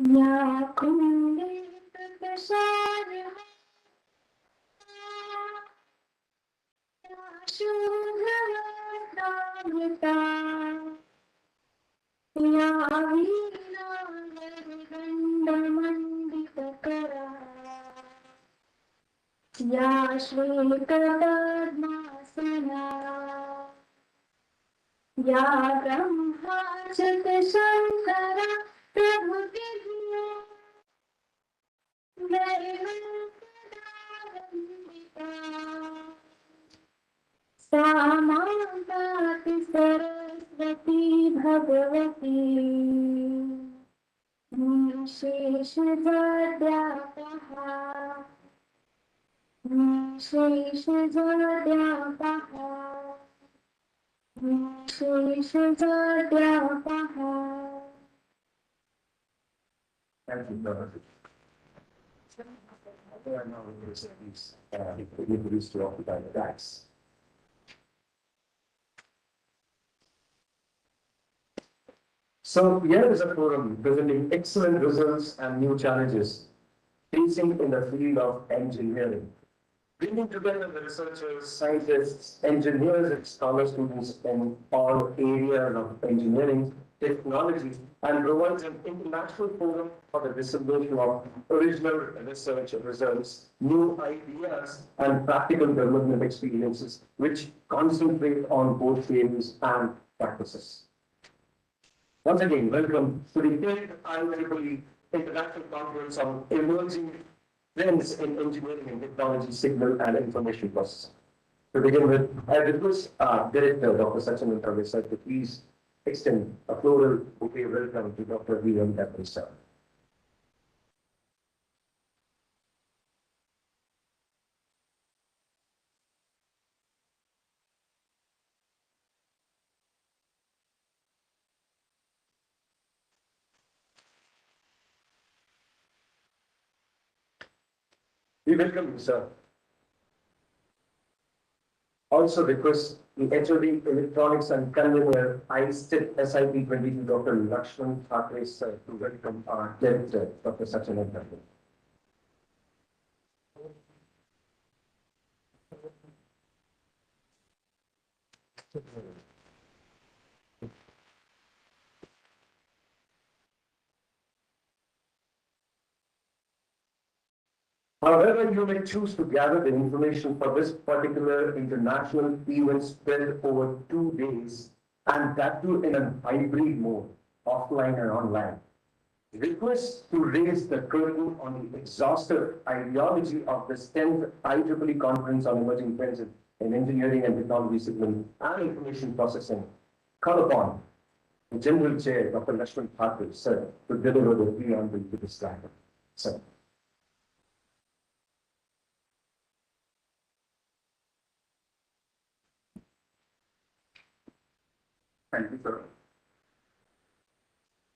या कुंदित तुषार शोभवतामृता या वीणागरगण्डमण्डितकरा या श्वेतपद्मासना या ब्रह्माच्युतशङ्करा प्रभृतिः दैवतदारम्बिता सा मां पाति Saraswati Bhagwati शेषजाड्यापहा शेषजाड्यापहा शेषजाड्यापहा. Thank you, brother. There are no universities to occupy the decks. So here is a forum presenting excellent results and new challenges facing in the field of engineering. Bringing together the researchers, scientists, engineers, and scholar students in all areas of engineering, technology, and provides an international forum for the dissemination of original research results, new ideas, and practical development experiences, which concentrate on both theories and practices. Once again, welcome to the 10th IEEE International Conference on Emerging Trends in Engineering and Technology, Signal and Information Processing. To begin with, I request our Director, Dr. Sachin Sir, to please extend a floral bouquet welcome to Dr. V.M. Sir. We welcome you, sir. Also request the HOD Electronics and Conveyor SIP-22 Dr. Lakshman Thakre, sir, to welcome our Director, Dr. Sachin Sir. However, you may choose to gather the information for this particular international event spread over 2 days, and that too in a hybrid mode, offline and online. Request to raise the curtain on the exhaustive ideology of this 10th IEEE Conference on Emerging Trends in Engineering and Technology, Signal and Information Processing. Call upon the General Chair, Dr. Lakshman Thakre, sir, to deliver the preamble to this slide. Sir. Thank you, sir.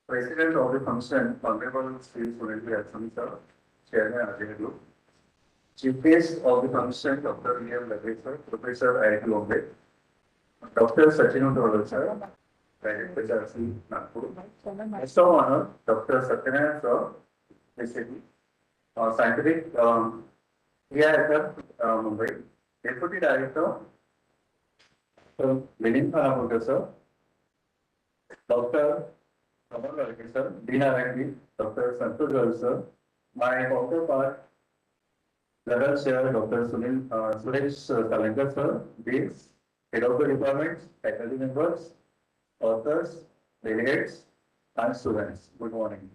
President of the function, Honorable Sri Sunil Asami, sir, Chairman Ajay Group. Chief guest of the function, Dr. V.M. sir, Professor IIT Bombay. Dr. Sachin Sir, sir, Director HRC, Nagpur. Guest of honor, Dr. Satyanarayana, sir, SAP. Scientific EISF, Mumbai. Deputy Director, Lenin Panamuka, sir. Dr. Amal sir, Dean R&D, Dr. Santosh sir. My counterpart, Level Chair, Dr. Suresh Salankar, sir, Deans, Head of the Department, faculty members, authors, delegates, and students. Good morning.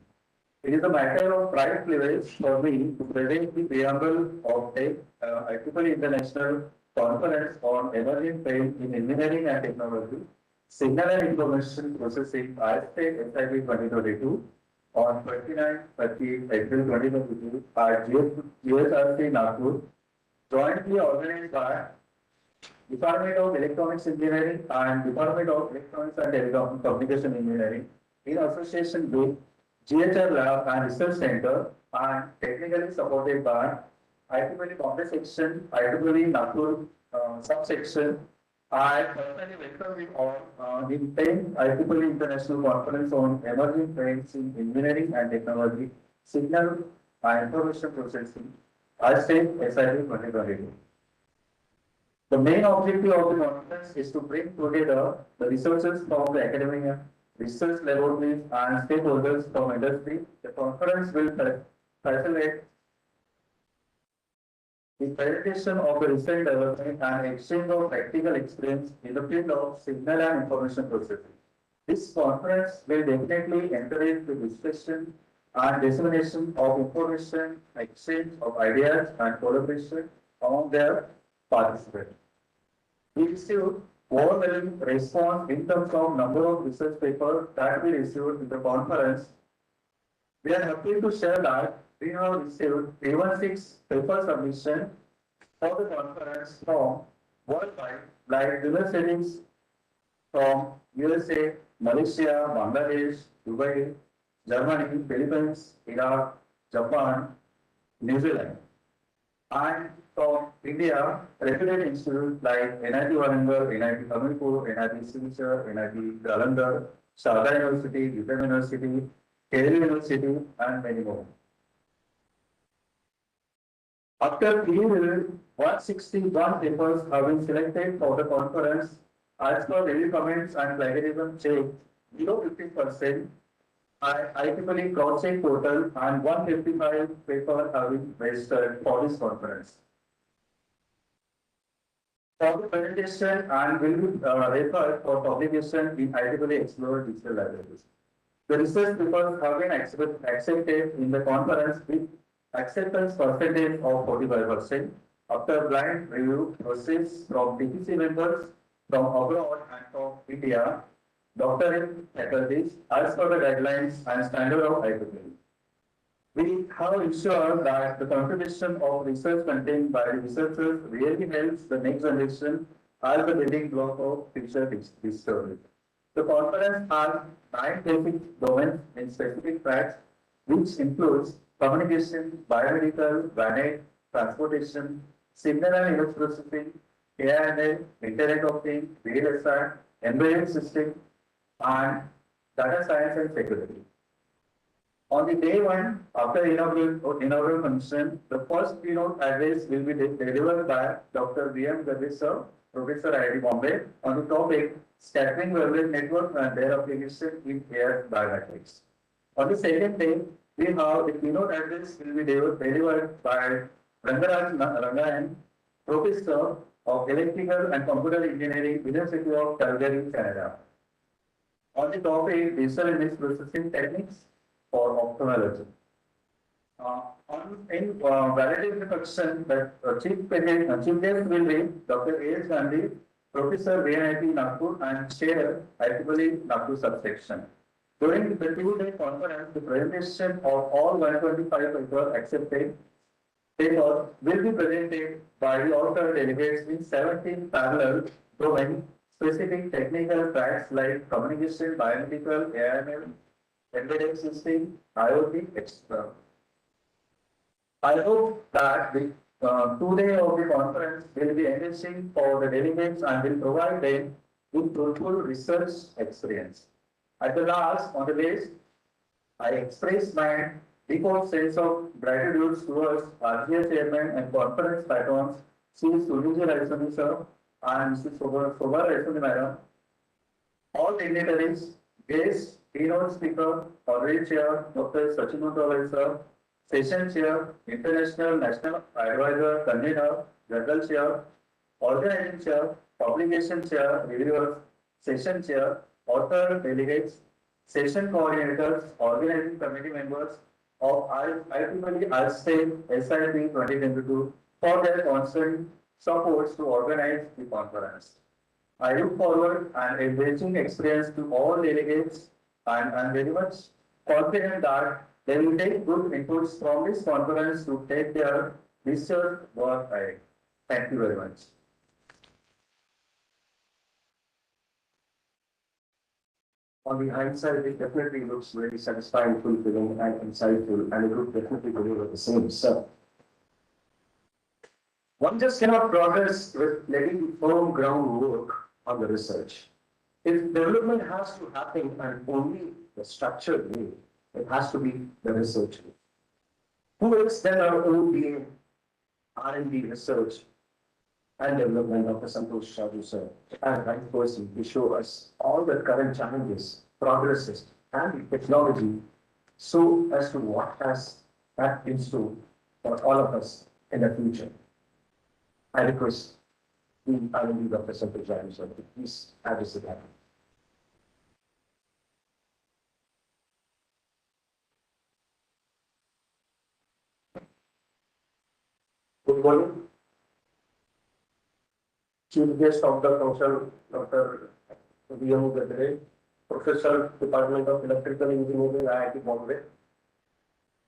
It is a matter of pride privilege for me to present the preamble of a IEEE International Conference on Emerging Trends in Engineering and Technology, Signal and Information Processing, SIP 2022, on 29-30 April 2022 at GSRC Nagpur, jointly organized by Department of Electronics Engineering and Department of Electronics and Telecommunication Engineering in association with GHR Lab and Research Center, and technically supported by IEEE Bombay Section, IEEE Nagpur Subsection, I personally welcome you all in 10th IEEE International Conference on Emerging Trends in Engineering and Technology, Signal and Information Processing, I state SIP 2022. The main objective of the conference is to bring together the researchers from the academia, research laboratories, and stakeholders from industry. The conference will facilitate the presentation of the recent development and exchange of practical experience in the field of signal and information processing. This conference will definitely encourage the discussion and dissemination of information, exchange of ideas, and collaboration among their participants. We received overwhelming response in terms of number of research papers that we received in the conference. We are happy to share that we have received 316 paper submission for the conference from worldwide, like universities from USA, Malaysia, Bangladesh, Dubai, Germany, Philippines, Iraq, Japan, New Zealand, and from India, reputed institutes like NIT Warangal, NIT Tamilpur, NIT Silchar, NIT Jalandhar, Sharda University, UPM University, Kerala University, and many more. After clearing 161 papers have been selected for the conference, as per review comments and plagiarism check, below 50%, IEEE cross-check portal and 155 papers have been registered for this conference. For the presentation and will be referred for publication in IEEE Explorer Digital Libraries. The research papers have been accepted in the conference with acceptance percentage of 45% after blind review process from DPC members from abroad and from India, doctorate faculties as per the guidelines and standard of IEEE. We have ensured that the contribution of research contained by the researchers really helps the next generation as the building block of future discovery. The conference has 9 basic domains in specific tracks, which includes communication, biomedical, granite, transportation, signal and image processing, AI&A, Internet of Things, VLSI, embedded system, and data science and security. On the day one, after inaugural function, the first keynote address will be delivered by Dr. V.M. Gadre sir, Professor IIT Bombay, on the topic Scattering Wavelet Network and their application in air biometrics. On the second day, we have the keynote address will be delivered by Rangaraj Rangayan, Professor of Electrical and Computer Engineering, University of Calgary, Canada, on the topic Digital Image Processing Techniques for Ophthalmology. In validated introduction, that chief guest will be Dr. A.S. Gandhi, Professor VNIT Nagpur and Chair IEEE Nagpur subsection. During the 2-day conference, the presentation of all 125 papers accepted papers will be presented by the author delegates in 17 parallel domain specific technical tracks like communication, biomedical, AIML, embedded system, IoT, etc. I hope that the 2-day of the conference will be enriching for the delegates and will provide them with fruitful research experience. At the last on the list, I express my deep sense of gratitude towards RGA Chairman and conference patrons, Sri Sunil Raisoni sir and Mrs. Soba Raisoni madam, all dignitaries, guests, keynote speaker, honorary chair, Dr. Sachin Mutawal sir, session chair, international national advisor, convener, general chair, organizing chair, publication chair, reviewers, session chair, author delegates, session coordinators, organizing committee members of IEEE SIP 2022 for their constant support to organize the conference. I look forward an engaging experience to all delegates and I am very much confident that they will take good inputs from this conference to take their research work ahead. Thank you very much. On the hindsight, it definitely looks very satisfying, fulfilling, and insightful, and it would definitely deliver the same stuff. One just cannot progress with letting the firm groundwork on the research. If development has to happen and only the structured way, it has to be the research way. Who else then our own being R&D research and development of the Santosh Shaju sir and right person to show us all the current challenges, progresses, and technology so as to what has that in store for all of us in the future. I request the R&D Dr. Santosh Shaju sir to please address the panel. Good morning. Chief guest of the council, Dr. V.M. Gadre, Professor, Department of Electrical Engineering, IIT Bombay.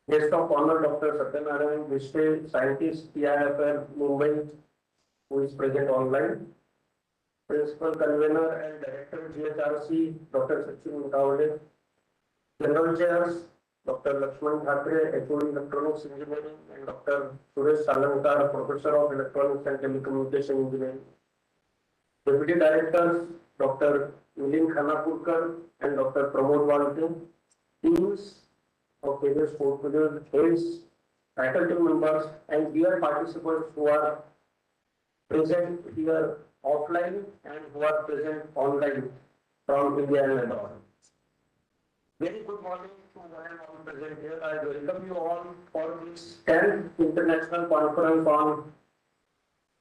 Guest of honor, Dr. Satyanarayan Vishte, Scientist, PIFL, Mumbai, who is present online. Principal Convener and Director, GHRC, Dr. Sachin Mutawale. General Chairs, Dr. Lakshman Thakre, HOD Electronics Engineering, and Dr. Suresh Salankar, Professor of Electronics and Telecommunication Engineering. Deputy Directors, Dr. Milin Khanapurkar and Dr. Pramod Walke. Teams of various portfolios, heads, faculty members, and dear participants who are present here offline and who are present online from India and abroad. Very good morning to one and all present here. I welcome you all for this 10th International Conference on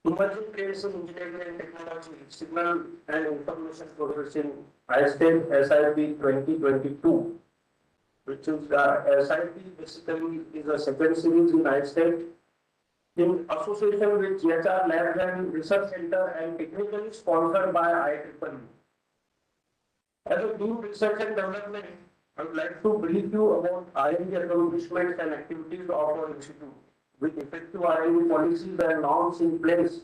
Emerging Trades in Engineering and Technology, Signal and Information Processing, SIP 2022, which is SIP basically is a second series in ISTEP in association with GHR Labs and Research Center and technically sponsored by IEEE. As a team research and development, I would like to brief you about R&D accomplishments and activities of our institute. With effective R&D policies and norms in place,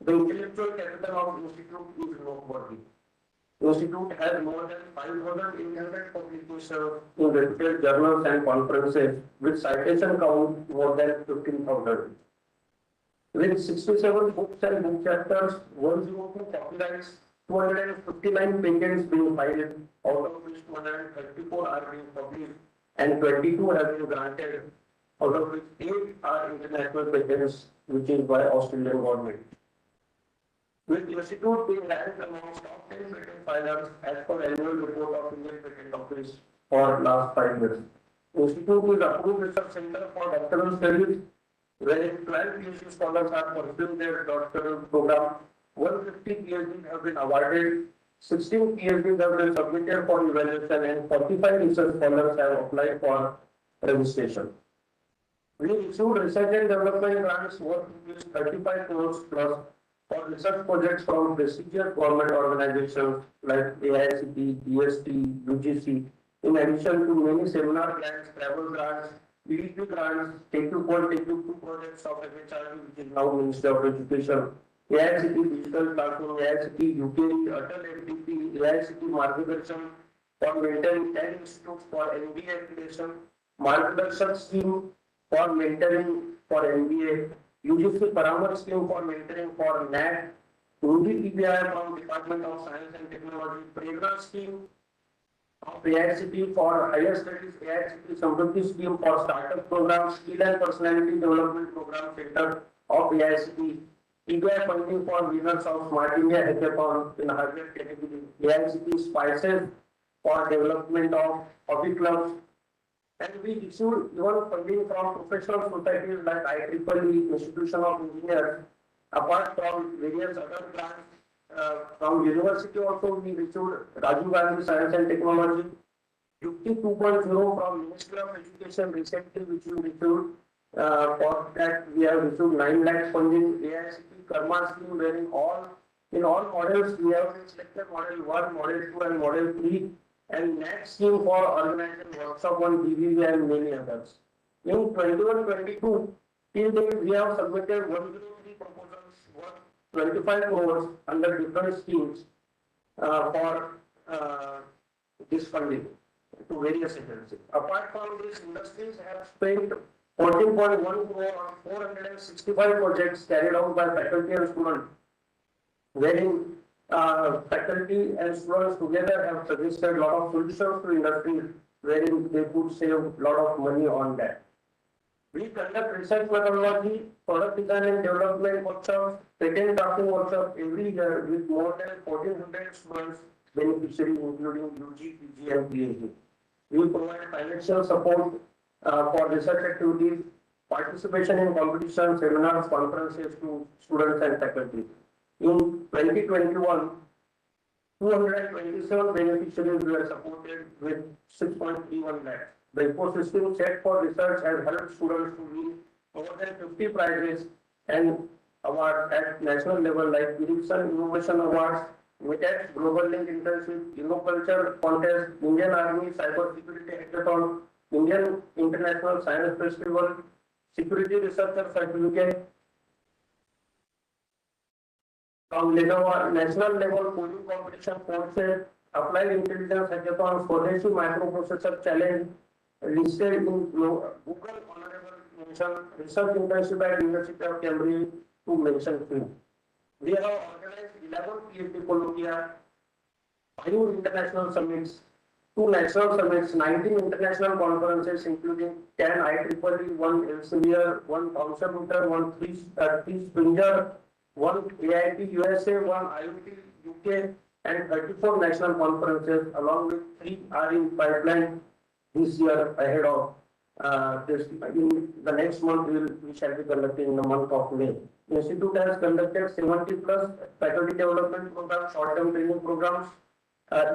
the intellectual capital of the institute is noteworthy. The institute has more than 5,800 publications in reputed journals and conferences, with citation count more than 15,000. With 67 books and book chapters, 102 copyrights, 259 patents being filed, out of which 234 are being published and 22 have been granted, out of which 8 are international patents, which is by Australian government. With the institute being ranked amongst top 10 patent filers as per annual report of Indian Patent Office for last 5 years. The institute is approved research center for doctoral studies, where 12 PhD scholars are pursuing their doctoral program. 150 PhDs have been awarded, 16 PhDs have been submitted for evaluation, and 45 research scholars have applied for registration. We issued research and development grants worth 35 crores plus for research projects from prestigious government organizations like AICT, DST, UGC, in addition to many seminar grants, travel grants, PhD grants, Take to Call, Take to 2 projects of MHRD, which is now Ministry of Education, AICT Digital Classroom, AICT UK, Atal FDP, AICT Margadarshan for maintaining 10 institutes for MBA application, Margadarshan scheme for mentoring for MBA, UGC Paramar scheme for mentoring for NAT, UG PBI from Department of Science and Technology, Prerna scheme of AICT for higher studies, AICT Samruddhi scheme for startup program, skill and personality development program center of AICT, PBI funding for winners of Smart India Hackathon in hardware category, AICT Spices for development of hobby clubs, and we issued even funding from professional societies like IEEE, Institution of Engineers, apart from various other grants. From university also we issued Rajiv Gandhi Science and Technology, Yukti 2.0 from Ministry of Education recently, which we issued. For that we have issued 9 lakh funding, AICT Karma scheme, wherein in all models we have selected model 1, model 2 and model 3. And next scheme for organizing workshop on BBB and many others. In 21-22, till date we have submitted 103 proposals worth 25 crores under different schemes for this funding to various agencies. Apart from this, industries have spent 14.1 crore on 465 projects carried out by faculty and students, wherein faculty and students together have suggested a lot of solutions to industry wherein they could save a lot of money on that. We conduct research methodology, product design and development workshops, patent drafting workshops every year with more than 1,400 students beneficiaries including UG, PG and PhD. We provide financial support for research activities, participation in competitions, seminars, conferences to students and faculty. In 2021, 227 beneficiaries were supported with 6.31 lakhs. The ecosystem set for research has helped students to win more than 50 prizes and awards at national level like Ericsson Innovation Awards, MITEX Global Link Internship, Innoculture Contest, Indian Army Cyber Security Hackathon, Indian International Science Festival, Security Researcher Certificate, from Lenovo National Level Coding Competition courses, Applied Intelligence Hackathon, Swadeshi Microprocessor Challenge, listed in Google Honorable Mention, Research Internship at University of Cambridge, to mention few. We have organized 11 PhD colloquia, 5 international summits, 2 national summits, 19 international conferences, including 10 IEEE, 1 Elsevier, 1 Thomson Reuters, 1 Three Springer, 1 AIT USA, 1 IoT UK, and 34 national conferences, along with 3 are in pipeline this year ahead of this. In the next month, we shall be conducting in the month of May. The Institute has conducted 70 plus faculty development programs, short-term training programs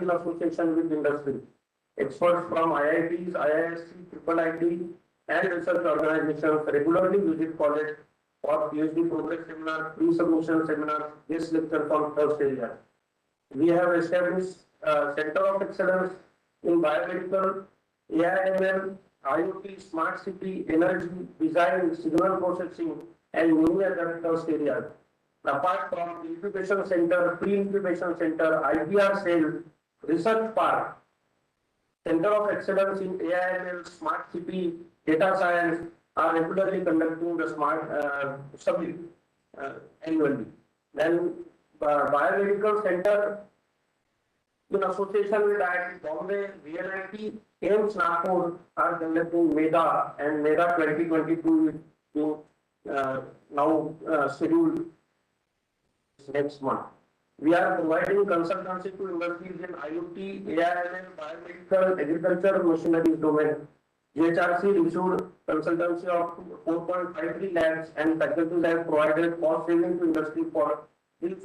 in association with industry. Experts from IITs, IISc, IIIT, and research organizations regularly visit college for PhD progress seminars, pre-submission seminars, guest lectures on first area. We have established Center of Excellence in Biomedical, AI/ML, IoT, Smart City, Energy, Design, Signal Processing, and many other first areas. Apart from Incubation Center, Pre-Incubation Center, IPR Cell, Research Park, Center of Excellence in AI/ML, Smart City, Data Science are regularly conducting the Smart Summit annually. Then Biomedical Center, in association with IIT Bombay, VNIT, AIMS Nagpur are conducting MEDA, and MEDA 2022 is being now scheduled next month. We are providing consultancy to industries in IoT, AI/ML, biomedical, agriculture, machinery domain. GHRC issued consultancy of 4.53 lakhs and faculty have provided cost saving to industry for 9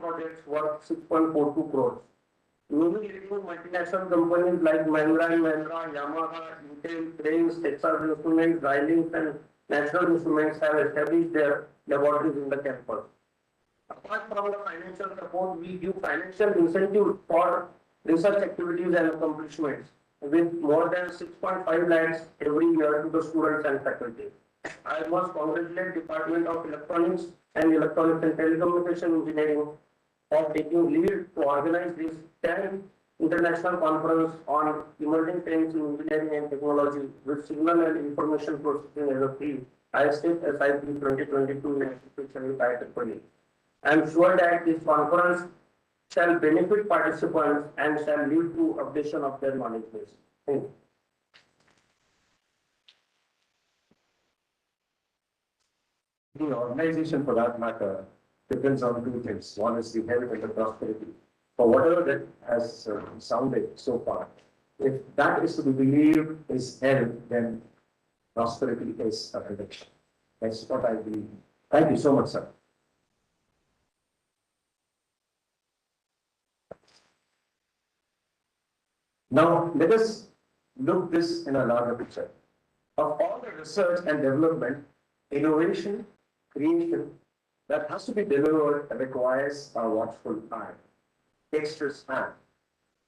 projects worth 6.42 crores. Newly leading multinational companies like Mahindra and Mahindra, Yamaha, Intel, Cranes, Texas Instruments, Xilinx, and National Instruments have established their laboratories in the campus. Apart from the financial support, we give financial incentive for research activities and accomplishments with more than 6.5 lakhs every year to the students and faculty. I must congratulate Department of Electronics and Electronics and Telecommunication Engineering for taking lead to organize this 10th International Conference on Emerging Trends in Engineering and Technology with Signal and Information Processing as a theme. I state SIP-22 in association with IEEE. I am sure that this conference shall benefit participants and shall lead to updation of their knowledge base. Thank you. The organization, for that matter, depends on 2 things. One is the health and the prosperity. For whatever that has sounded so far, if that is to be believed is health, then prosperity is a prediction. That's what I believe. Thank you so much, sir. Now, let us look this in a larger picture. Of all the research and development, innovation, creation that has to be delivered requires a watchful eye, dexterous hand,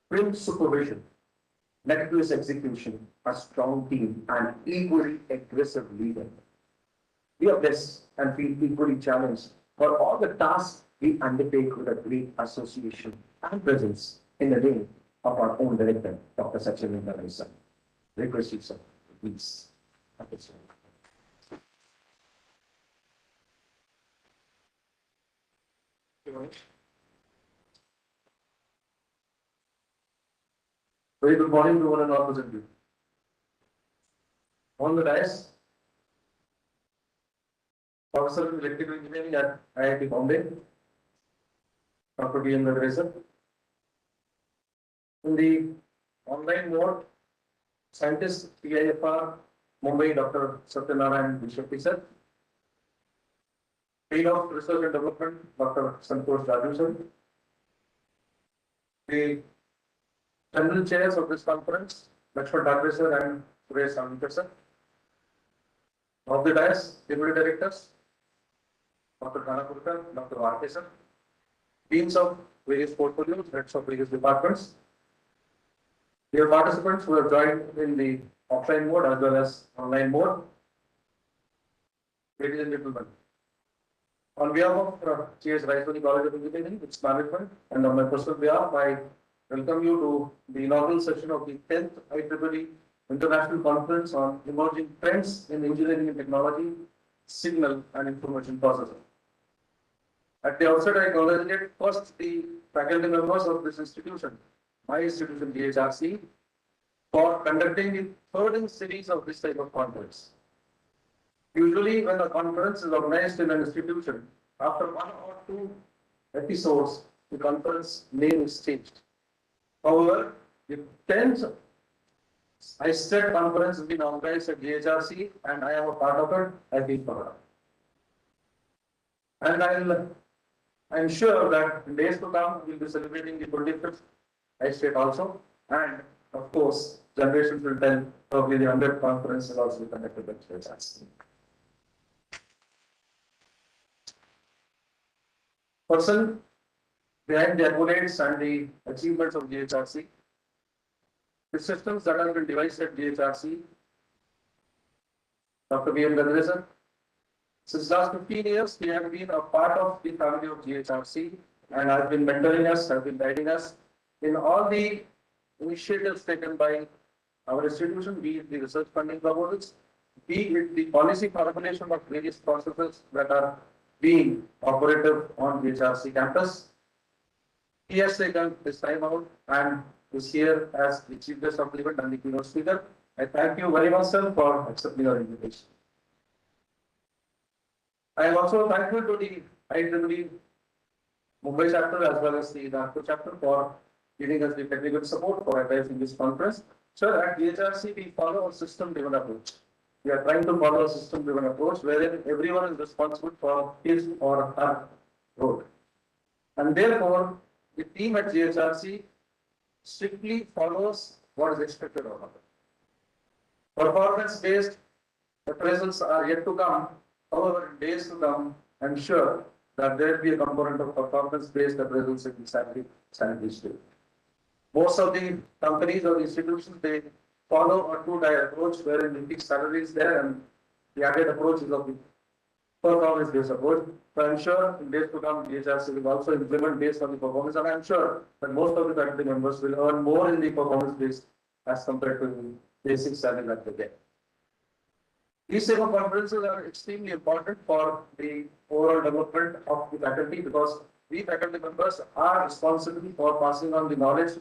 prompt supervision, meticulous execution, a strong team, and equally aggressive leader. We are blessed and feel equally challenged for all the tasks we undertake with a great association and presence in the name of our own director, Dr. Sachin Sir. Request you, sir, please. Thank you, sir. Very good morning to one and all present here. On the dais, Professor of Electrical Engineering at IIT Bombay, Dr. D. M. Nagaraj. In the online mode, scientist PIFR Mumbai, Dr. Satyanarayan Bishoppi sir. Dean of Research and Development, Dr. Santosh Raju sir. The general chairs of this conference, Lakshman Thakre sir and Suresh Sankar sir. Of the dais, deputy directors, Dr. Khanapurkar, Dr. R.K. sir. Deans of various portfolios, heads of various departments. Dear participants who have joined in the offline mode as well as online mode. Ladies and gentlemen, on behalf of CS Raisoni College of Engineering, its management, and on my personal behalf, I welcome you to the inaugural session of the 10th IEEE International Conference on Emerging Trends in Engineering and Technology, Signal and Information Processing. At the outset, I congratulate first the faculty members of this institution, my institution, DHRC, for conducting the third in series of this type of conference. Usually, when a conference is organized in an institution, after one or two episodes, the conference name is changed. However, the 10th ISTED conference has been organized at DHRC, and I am a part of it. I feel proud. And I'm sure that in days to come, we'll be celebrating the 25th ISTED also, and of course, generations will tell probably the 100th conference will also be conducted at DHRC. Person behind the accolades and the achievements of DHRC, the systems that have been devised at DHRC, Dr. B. M. Nagaraj. Since last 15 years, he has been a part of the family of DHRC and has been mentoring us, has been guiding us in all the initiatives taken by our institution, be it the research funding proposals, be it the policy formulation of various processes that are being operative on DHRC campus. He has taken this time out and is here as the chief guest of the event and the keynote speaker. I thank you very much, sir, for accepting our invitation. I am also thankful to the IEEE Mumbai chapter as well as the Nagpur chapter for giving us the technical support for organizing this conference. Sir, at DHRC, we follow a system-driven approach. We are trying to follow a system-driven approach wherein everyone is responsible for his or her role. And therefore, the team at DHRC strictly follows what is expected of us. Performance-based appraisals are yet to come. However, in days to come, I'm sure that there will be a component of performance-based appraisals in the salary state. Most of the companies or institutions, they follow a two-tier approach wherein the fixed salary is there and the added approach is of the performance-based approach. So I'm sure in days to come, DHRC will also implement based on the performance, and I'm sure that most of the faculty members will earn more in the performance-based as compared to the basic salary that they get. These type of conferences are extremely important for the overall development of the faculty because we faculty members are responsible for passing on the knowledge,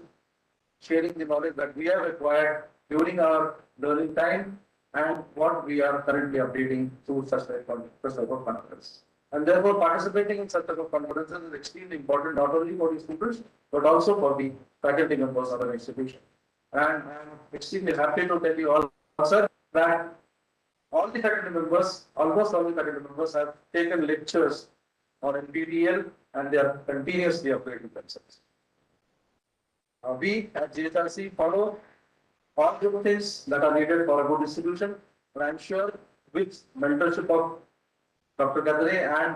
sharing the knowledge that we have acquired during our learning time and what we are currently updating through such type of conference. And therefore, participating in such type of conferences is extremely important not only for the students but also for the faculty members of our institution. And I am extremely happy to tell you all, sir, that all the faculty members, almost all the faculty members have taken lectures on NPTEL and they are continuously upgrading themselves. We at DHRC follow all the things that are needed for a good institution, and I'm sure with mentorship of Dr. Kadre and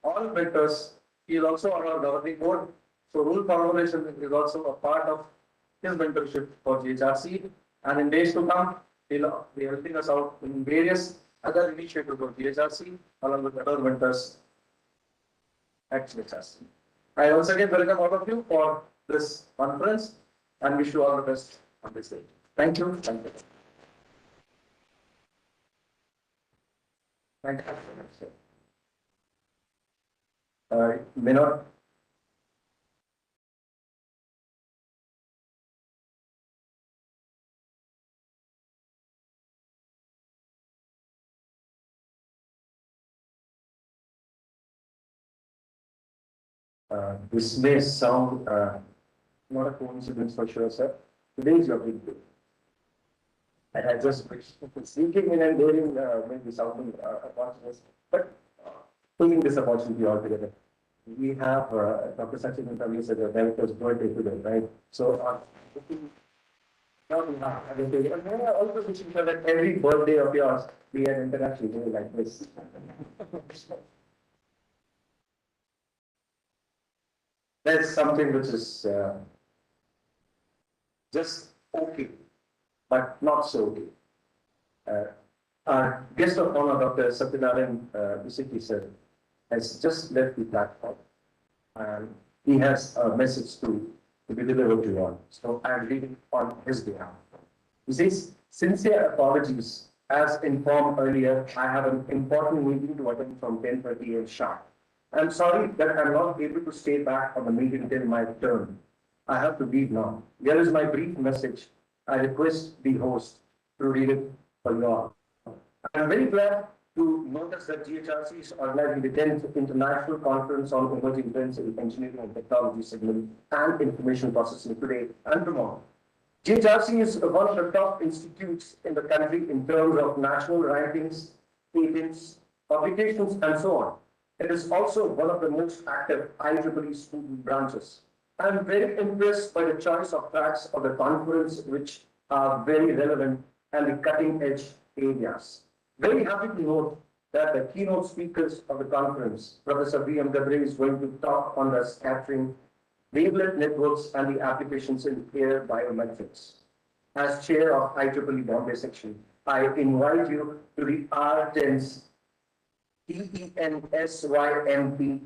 all mentors, he is also on our governing board. So rule formulation is also a part of his mentorship for DHRC, and in days to come, he'll be helping us out in various other initiatives of DHRC along with other mentors at DHRC. I once again welcome all of you for this conference and wish you all the best on this day. Thank you. Thank you. Thank you. May not This may sound not a coincidence for sure, sir. Today is your big day. And I just wish sneaking in and daring maybe sounding opportunist, but taking this opportunity altogether. We have Dr. Sachin Mutali said that director's birthday today, right? So, I will take it. And then I also wishing for that every birthday of yours be an international day like this. There's something which is just okay, but not so okay. Our guest of honor, Dr. Satyanarayan Visiki sir, has just left the platform and he has a message to be delivered to you all. So I'm reading on his behalf. He says, sincere apologies. As informed earlier, I have an important meeting to attend from 10:30 a.m. sharp. I'm sorry that I'm not able to stay back on the meeting till my turn. I have to leave now. Here is my brief message. I request the host to read it for you all. I'm very glad to notice that GHRC is organizing the 10th International Conference on Emerging Trends in Engineering and Technology Signal and Information Processing today and tomorrow. GHRC is one of the top institutes in the country in terms of national rankings, patents, publications, and so on. It is also one of the most active IEEE student branches. I'm very impressed by the choice of tracks of the conference, which are very relevant and the cutting edge areas. Very happy to note that the keynote speakers of the conference, Professor V.M. Gabre, is going to talk on the scattering, wavelet networks, and the applications in air biometrics. As chair of IEEE Bombay section, I invite you to the R10's TENSYMP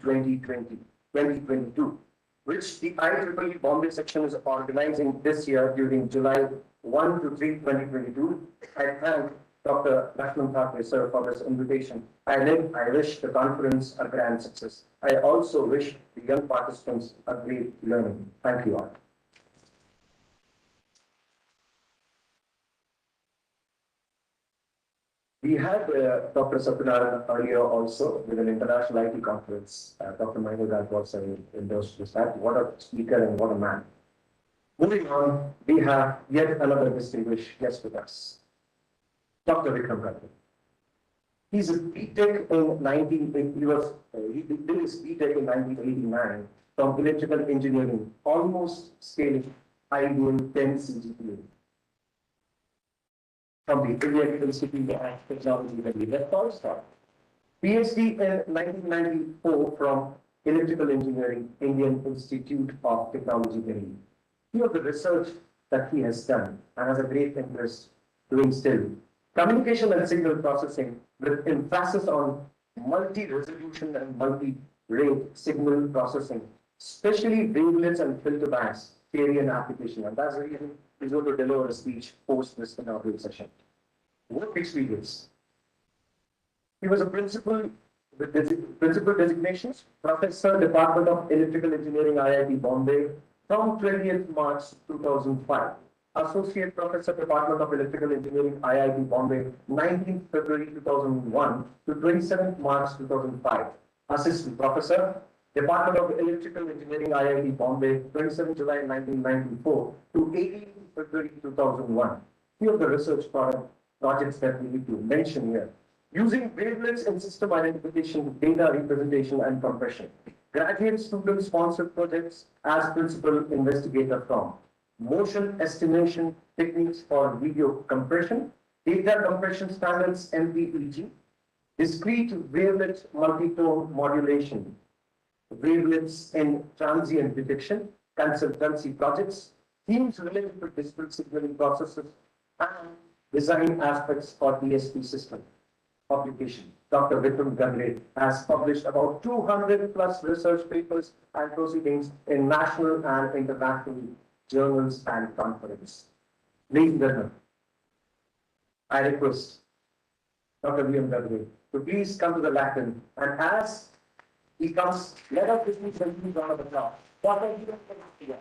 2022, which the IEEE Bombay section is organizing this year during July 1 to 3, 2022. I thank Dr. Lakshman Thakre, sir, for this invitation. I wish the conference a grand success. I also wish the young participants a great learning. Thank you all. We had Dr. Satyanarayan earlier also with an international IT conference. Dr. Mahmood was endorsed with that. What a speaker and what a man. Moving on, we have yet another distinguished guest with us. Dr. Vikram Gadre. He's a BTech in 1980. He did his BTech in 1989 from electrical engineering, almost scaling ideal 10 CGPA. From the Indian Institute of Technology that we left also. PhD in 1994 from Electrical Engineering, Indian Institute of Technology, Delhi. Few of the research that he has done and has a great interest doing still. Communication and signal processing with emphasis on multi-resolution and multi-rate signal processing, especially wavelets and filter banks, theory and application. And that's the reason he's going to deliver a speech post this inaugural session. Work experience. He was a principal with principal designations, Professor, Department of Electrical Engineering, IIT Bombay, from 20th March 2005. Associate Professor, Department of Electrical Engineering, IIT Bombay, 19th February 2001 to 27th March 2005. Assistant Professor, Department of Electrical Engineering, IIT Bombay, 27 July 1994 to 18th February 2001. Few of the research projects that we need to mention here. Using wavelets in system identification, data representation, and compression. Graduate student sponsored projects as principal investigator from motion estimation techniques for video compression, data compression standards MPEG, discrete wavelet multitone modulation, wavelets in transient detection, consultancy projects, themes related to digital signaling processes, and design aspects for DSP system. Publication. Dr. Vikram Gadre has published about 200 plus research papers and proceedings in national and international journals and conferences. Ladies and gentlemen, I request Dr. William Gadre to please come to the lectern, and as he comes, let us receive the round of applause. Dr. William Gadre.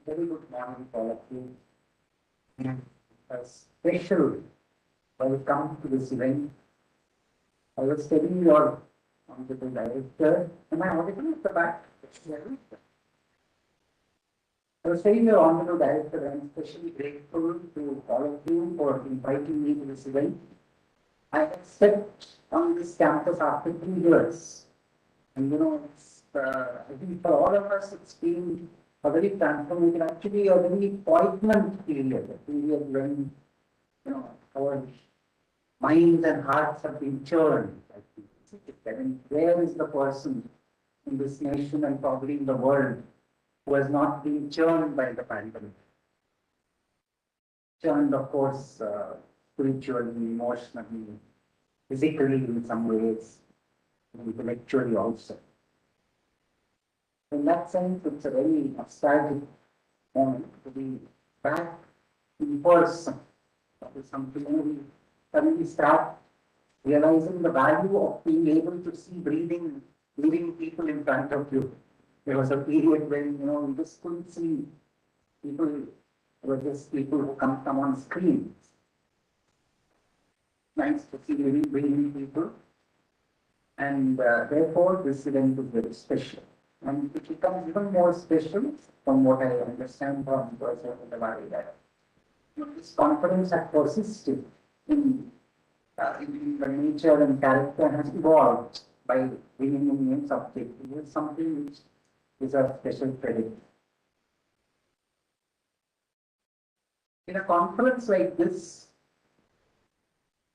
Very good morning, all of you. a special welcome to this event. I was telling your honorable director, am I audible at the back? I was saying your honorable director, I'm especially grateful to all of you for inviting me to this event. I have stepped on this campus after 2 years. And it's, I think for all of us, it's been a very transformative, actually a very poignant period, a period when, our minds and hearts have been churned. I mean, where is the person in this nation and probably in the world who has not been churned by the pandemic? Churned, of course, spiritually, emotionally, physically in some ways, intellectually also. In that sense, it's a very nostalgic moment to be back in person. That is something we suddenly start realizing the value of being able to see breathing, living people in front of you. There was a period when, you just couldn't see people, were just people who come on screens. Nice to see living, breathing people. And therefore, this event is very special. And it becomes even more special from what I understand from Professor Devari that this conference has persisted in the nature and character and has evolved by bringing in new subjects. This is something which is a special credit. In a conference like this,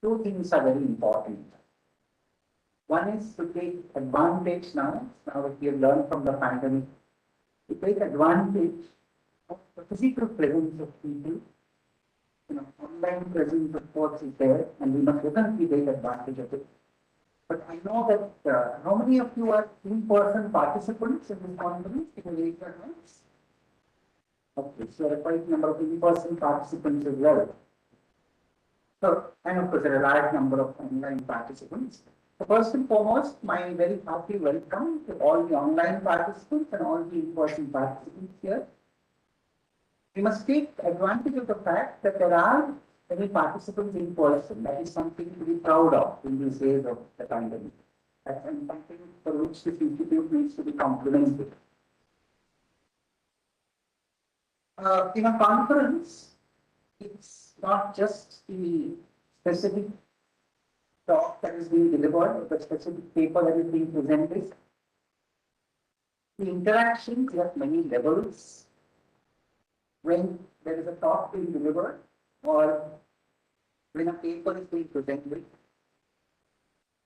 two things are very important. One is to take advantage now that we have learned from the pandemic, to take advantage of the physical presence of people. Online presence, of course, is there, and we must definitely take advantage of it. But I know that how many of you are in-person participants in this conference? Can you raise your hands? Okay, so there are quite a number of in-person participants as well. So, and of course, there are a large number of online participants. So first and foremost, my very hearty welcome to all the online participants and all the in-person participants here. We must take advantage of the fact that there are many participants in person. That is something to be proud of in these days of the pandemic. That's something for which this institute needs to be complimented. In a conference, it's not just the specific talk that is being delivered, or the specific paper that is being presented. The interactions have many levels. When there is a talk being delivered or when a paper is being presented,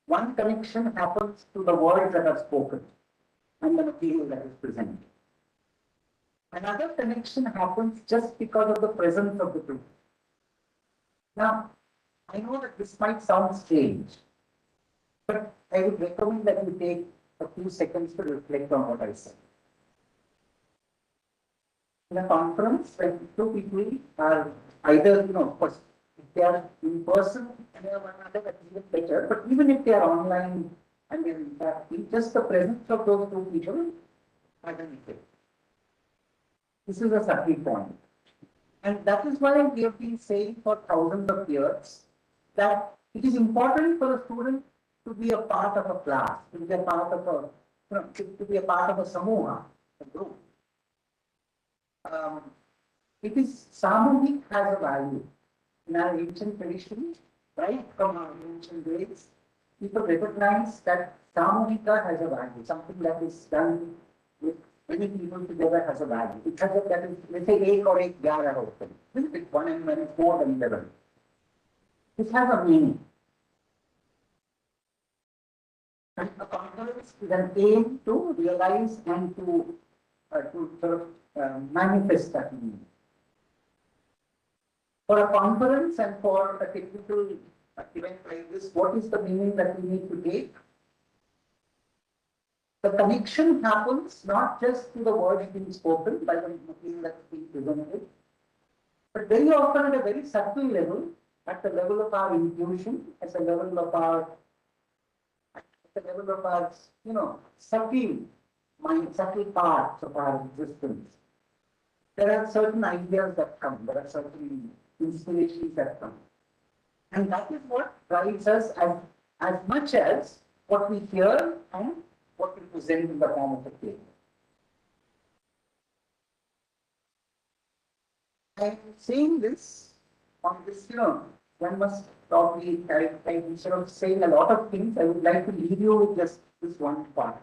one connection happens to the words that are spoken and the material that is presented. Another connection happens just because of the presence of the two. Now, I know that this might sound strange, but I would recommend that you take a few seconds to reflect on what I said. In a conference, when two people are either, of course, if they are in person and they are one another, that's even better. But even if they are online and they're interacting, just the presence of those two people has an effect. This is a subtle point. And that is why we have been saying for thousands of years that it is important for a student to be a part of a class, to be a part of a, to be a part of a samuha, a group. It is samuhik has a value. In our ancient tradition, right from our ancient days, people recognize that samuhika has a value. Something that is done with many people together has a value. It has a, that is, let's say 8 or 8 gyara open. With 1 and 1 is more than 11. This has a meaning. And a conference is an aim to realize and to sort of manifest that meaning. For a conference and for a technical event like this, what is the meaning that we need to take? The connection happens not just to the words being spoken by the material that's being presented, but very often at a very subtle level, at the level of our intuition, at the level of our, subtle mind, subtle parts of our existence. There are certain ideas that come, there are certain inspirations that come. And that is what drives us as much as what we hear and what we present in the form of a paper. I'm saying this on this, one must probably, instead of saying a lot of things, I would like to leave you with just this one part.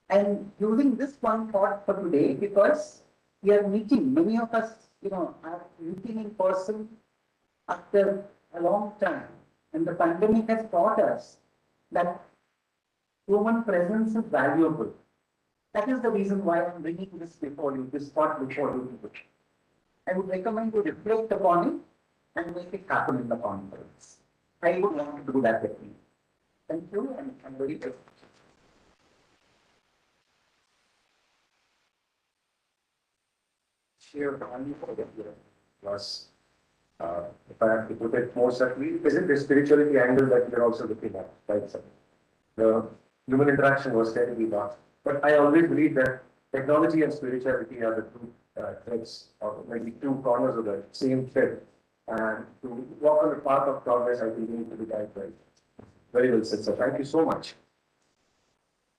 And using this one thought for today, because we are meeting, many of us, are meeting in person after a long time. And the pandemic has taught us that human presence is valuable. That is the reason why I'm bringing this before you, this thought before you. I would recommend you reflect upon it and make it happen in the conference. I would want to do that with you. Thank you, and I'm very grateful. Share value for the year. Plus, if I have to put it more subtly, is it the spirituality angle that we're also looking at, right? Sir? The human interaction was terribly vast. But I always believe that technology and spirituality are the two threads, or maybe two corners of the same thread. And to walk on the path of progress, I think we need to be guided right. Very well said, sir. Thank you so much.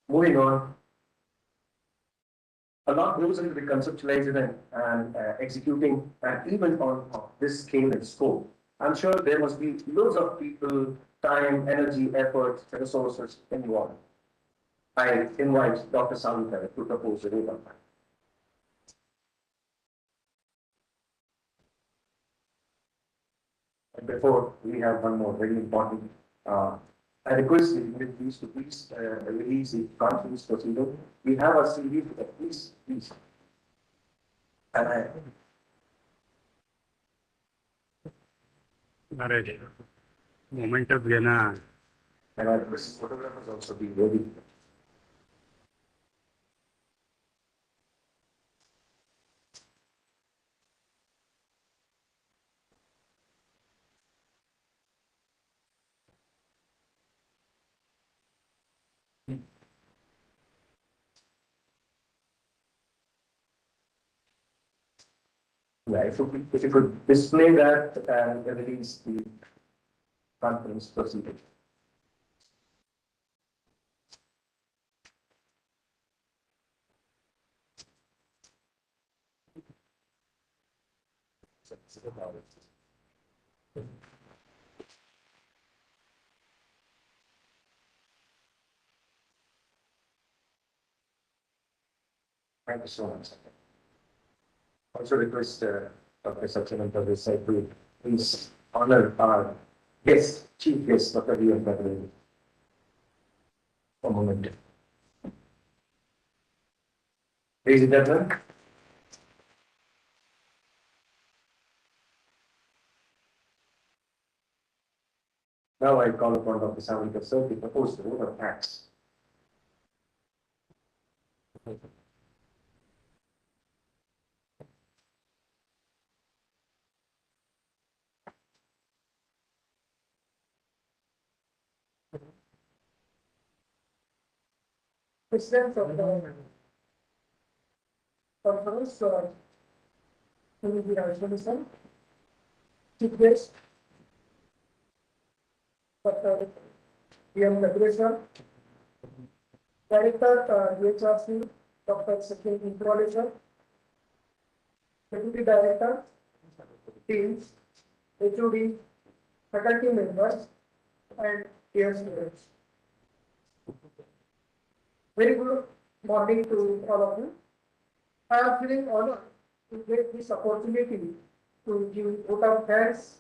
Moving on. A lot goes into the conceptualizing and executing an event on this scale and scope. I'm sure there must be loads of people, time, energy, effort, resources involved. I invite Dr. Salukar to propose a vote on that. And before we have one more very important, I request the individuals to please release the conference procedure. We have a CV, please. And Moment of Gana. I request photographers also be ready. Yeah, if you could display that and release the conference procedure. Thank you so much. Also request Dr. Satyanand Desai to please honor our guest, chief guest, Dr. V. M. Badri. A moment. Ladies and gentlemen, now I call upon Dr. Salukar sir to propose the vote of thanks. President of the conference, Rajvan, Chief Guest, Dr. V. M. Badri, Director, DHRC, Dr. Sakin Introlesar, Deputy Director, teams, HOD, faculty members, and dear students. Very good morning to all of you. I am feeling honored to get this opportunity to give vote of thanks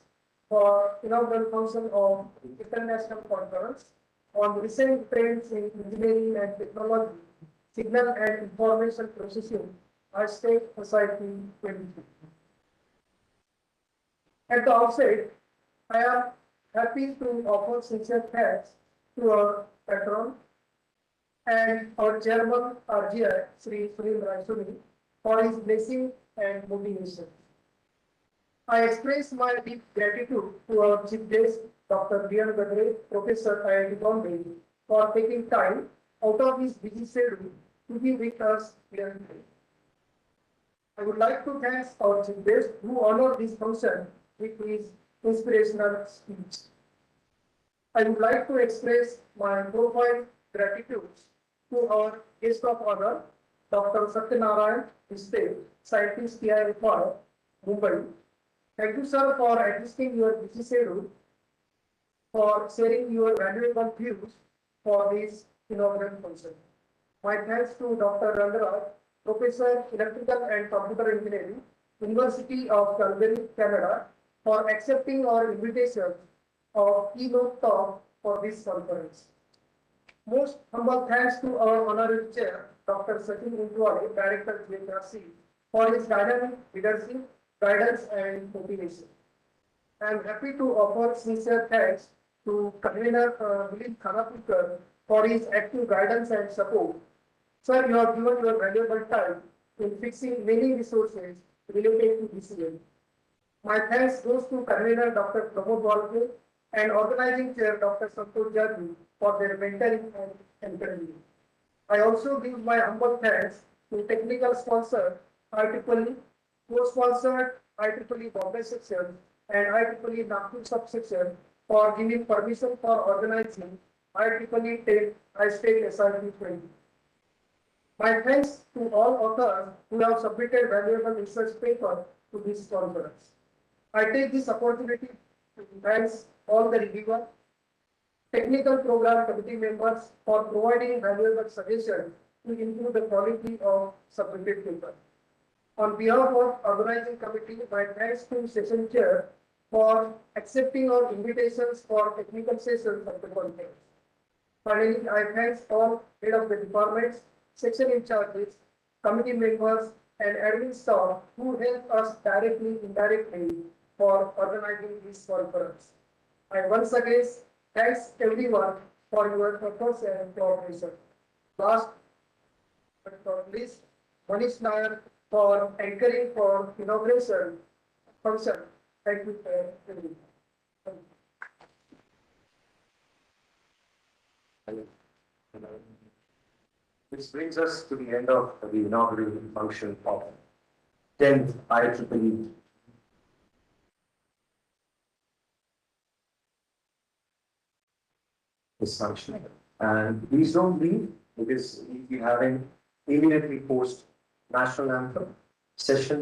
for inaugural function of International Conference on recent trends in engineering and technology, signal and information processing, State Society 23. At the outset, I am happy to offer sincere thanks to our patron and our chairman RGI, Sri Sunil Raisoni, for his blessing and motivation. I express my deep gratitude to our chief guest, Dr. V. M. Badri, Professor IIT Bombay, for taking time out of his busy schedule to be with us here today. I would like to thank our chief guest who honored this function with his inspirational speech. I would like to express my profound gratitude to our guest of honor, Dr. Satyanarayan Miste, scientist TIFR, Mumbai. Thank you, sir, for assisting your busy schedule, for sharing your valuable views for this inaugural function. My thanks to Dr. Rangaraj, Professor Electrical and Computer Engineering, University of Calgary, Canada, for accepting our invitation of keynote talk for this conference. Most humble thanks to our honorary chair, Dr. Sachin Undwale, Director GHRC, for his dynamic leadership, guidance, and motivation. I am happy to offer sincere thanks to convener Dilip Khanapurkar for his active guidance and support. Sir, you have given your valuable time in fixing many resources related to this event. My thanks goes to convener Dr. Pramod Walke and organizing chair Dr. Santosh Jadvi for their mentoring and encouragement. I also give my humble thanks to technical sponsor IEEE, co-sponsored IEEE Bombay section and IEEE Nagpur subsection for giving permission for organizing IEEE 10th IEEE SIP-22. My thanks to all authors who have submitted valuable research paper to this conference. I take this opportunity to thank all the reviewers, technical program committee members for providing valuable suggestions to improve the quality of submitted paper. On behalf of organizing committee, my thanks to session chair for accepting our invitations for technical sessions of the conference. Finally, I thank all head of the departments, section in charges, committee members, and admin staff who help us directly, indirectly for organizing this conference. I once again thanks everyone for your efforts and cooperation. Last but not least, Manish Nair for anchoring for inauguration function. Thank you for everything. This brings us to the end of the inaugural function of 10th IEEE. This function. And please don't leave because we'll be having immediately post national anthem session